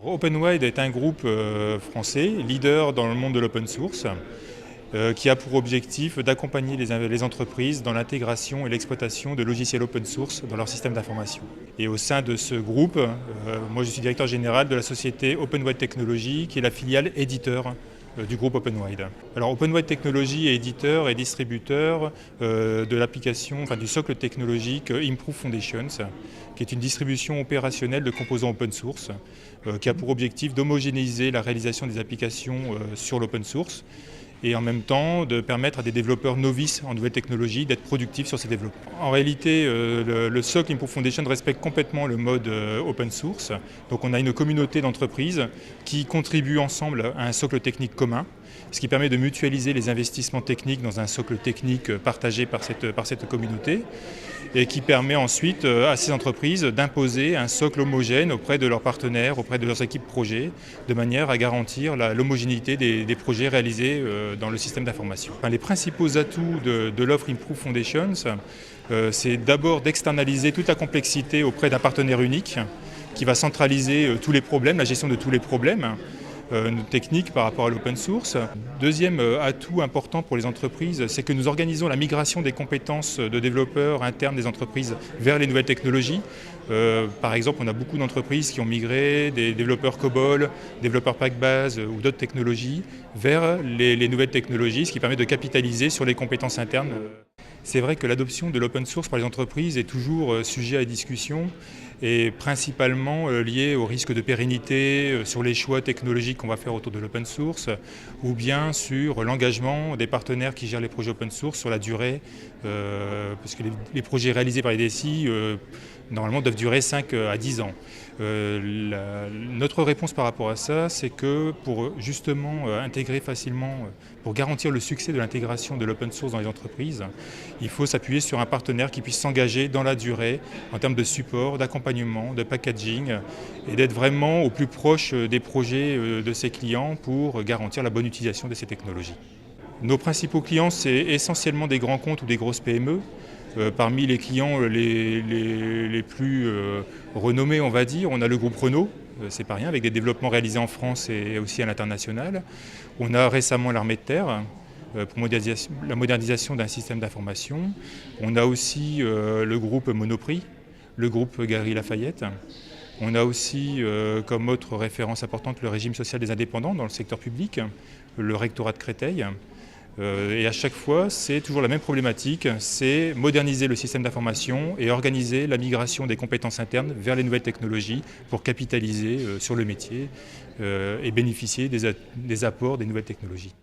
OpenWide est un groupe français, leader dans le monde de l'open source, qui a pour objectif d'accompagner les entreprises dans l'intégration et l'exploitation de logiciels open source dans leur système d'information. Et au sein de ce groupe, moi je suis directeur général de la société OpenWide Technology, qui est la filiale éditeur du groupe OpenWide. Alors OpenWide Technology est éditeur et distributeur de l'application, du socle technologique Improve Foundations, qui est une distribution opérationnelle de composants open source, qui a pour objectif d'homogénéiser la réalisation des applications sur l'open source et en même temps de permettre à des développeurs novices en nouvelles technologies d'être productifs sur ces développements. En réalité, le socle Improve Foundation respecte complètement le mode open source. Donc on a une communauté d'entreprises qui contribuent ensemble à un socle technique commun, ce qui permet de mutualiser les investissements techniques dans un socle technique partagé par cette communauté et qui permet ensuite à ces entreprises d'imposer un socle homogène auprès de leurs partenaires, auprès de leurs équipes projets, de manière à garantir l'homogénéité des projets réalisés dans le système d'information. Les principaux atouts de l'offre Improve Foundations, c'est d'abord d'externaliser toute la complexité auprès d'un partenaire unique qui va centraliser tous les problèmes, la gestion de tous les problèmes techniques par rapport à l'open source. Deuxième atout important pour les entreprises, c'est que nous organisons la migration des compétences de développeurs internes des entreprises vers les nouvelles technologies. Par exemple, on a beaucoup d'entreprises qui ont migré des développeurs COBOL, développeurs Packbase ou d'autres technologies vers les nouvelles technologies, ce qui permet de capitaliser sur les compétences internes. C'est vrai que l'adoption de l'open source par les entreprises est toujours sujet à discussion et principalement lié au risque de pérennité sur les choix technologiques qu'on va faire autour de l'open source ou bien sur l'engagement des partenaires qui gèrent les projets open source sur la durée, parce que les projets réalisés par les DSI normalement doivent durer 5 à 10 ans. Notre réponse par rapport à ça, c'est que pour justement intégrer facilement, pour garantir le succès de l'intégration de l'open source dans les entreprises, il faut s'appuyer sur un partenaire qui puisse s'engager dans la durée en termes de support, d'accompagnement, de packaging et d'être vraiment au plus proche des projets de ses clients pour garantir la bonne utilisation de ces technologies. Nos principaux clients, c'est essentiellement des grands comptes ou des grosses PME. Parmi les clients les plus renommés, on va dire, on a le groupe Renault, c'est pas rien, avec des développements réalisés en France et aussi à l'international. On a récemment l'armée de terre pour la modernisation d'un système d'information. On a aussi le groupe Monoprix, le groupe Galeries Lafayette. On a aussi comme autre référence importante le régime social des indépendants dans le secteur public, le rectorat de Créteil. Et à chaque fois, c'est toujours la même problématique, c'est moderniser le système d'information et organiser la migration des compétences internes vers les nouvelles technologies pour capitaliser sur le métier et bénéficier des apports des nouvelles technologies.